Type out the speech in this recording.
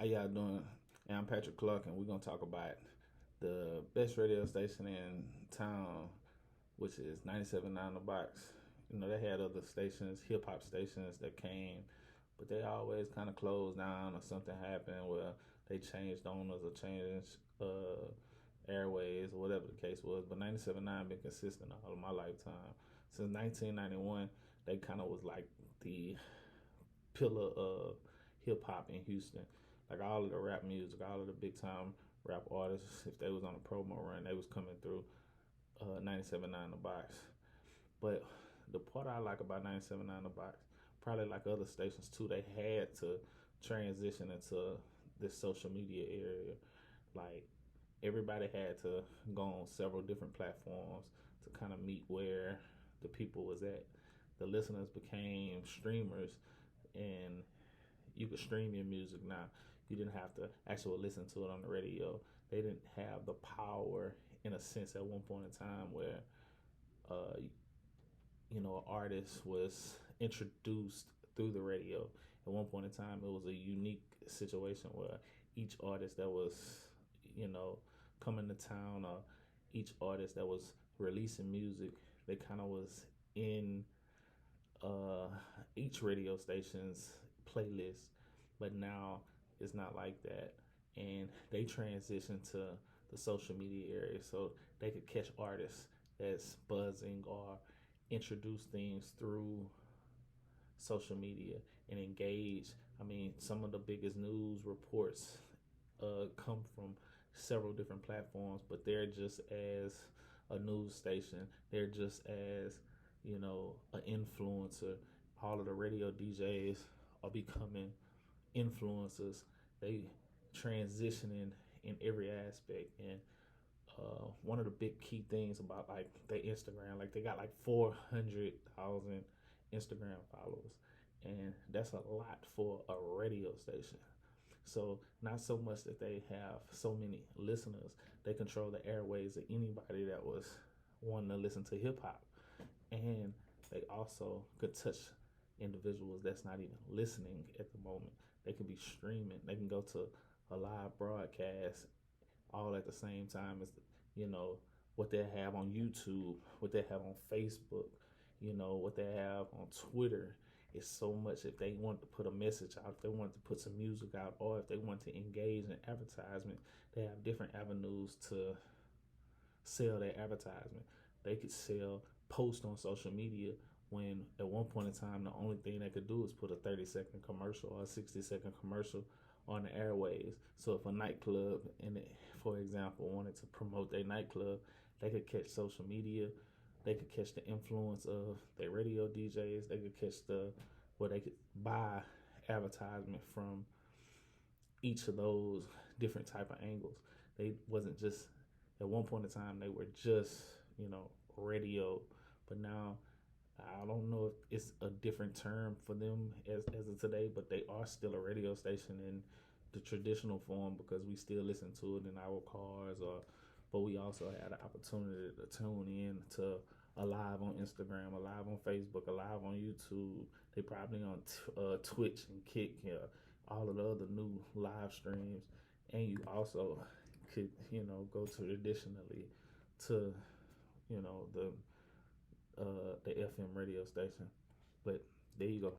How y'all doing? And I'm Patrick Clark, and we're gonna talk about the best radio station in town, which is 97.9 The Box. You know, they had other stations, hip hop stations that came, but they always kind of closed down or something happened where they changed owners or changed airways or whatever the case was. But 97.9 been consistent all of my lifetime. Since 1991, they kind of was like the pillar of hip hop in Houston. Like all of the rap music, all of the big time rap artists, if they was on a promo run, they was coming through 97.9 The Box. But the part I like about 97.9 The Box, probably like other stations too, they had to transition into this social media area. Like everybody had to go on several different platforms to kind of meet where the people was at. The listeners became streamers, and you could stream your music now. You didn't have to actually listen to it on the radio. They didn't have the power, in a sense, at one point in time where, uh, an artist was introduced through the radio. At one point in time, it was a unique situation where each artist that was, coming to town, or each artist that was releasing music, they kind of was in uh, each radio station's playlist, but now it's not like that. And they transitioned to the social media area so they could catch artists that's buzzing or introduce things through social media and engage. I mean, some of the biggest news reports come from several different platforms, but they're just as a news station. They're just as, an influencer. All of the radio DJs are becoming influencers. They transitioning in every aspect. And one of the big key things about like their Instagram, like they got like 400,000 Instagram followers, and that's a lot for a radio station. So not so much that they have so many listeners, they control the airways of anybody that was wanting to listen to hip hop, and they also could touch individuals that's not even listening at the moment. They could be streaming. They can go to a live broadcast all at the same time as, you know what they have on YouTube, what they have on Facebook, what they have on Twitter. It's so much. If they want to put a message out, if they want to put some music out, or if they want to engage in advertisement, they have different avenues to sell their advertisement. They could sell post on social media, when at one point in time the only thing they could do is put a 30-second commercial or a 60-second commercial on the airways. So if a nightclub, for example, wanted to promote their nightclub, they could catch social media, they could catch the influence of their radio DJs, they could catch where they could buy advertisement from each of those different type of angles. They wasn't just, at one point in time they were just, radio, but now I don't know if it's a different term for them as of today, but they are still a radio station in the traditional form, because we still listen to it in our cars, or but we also had the opportunity to tune in to a live on Instagram, a live on Facebook, a live on YouTube. They probably on Twitch and Kick, all of the other new live streams, and you also could, go traditionally to, the FM radio station. But there you go.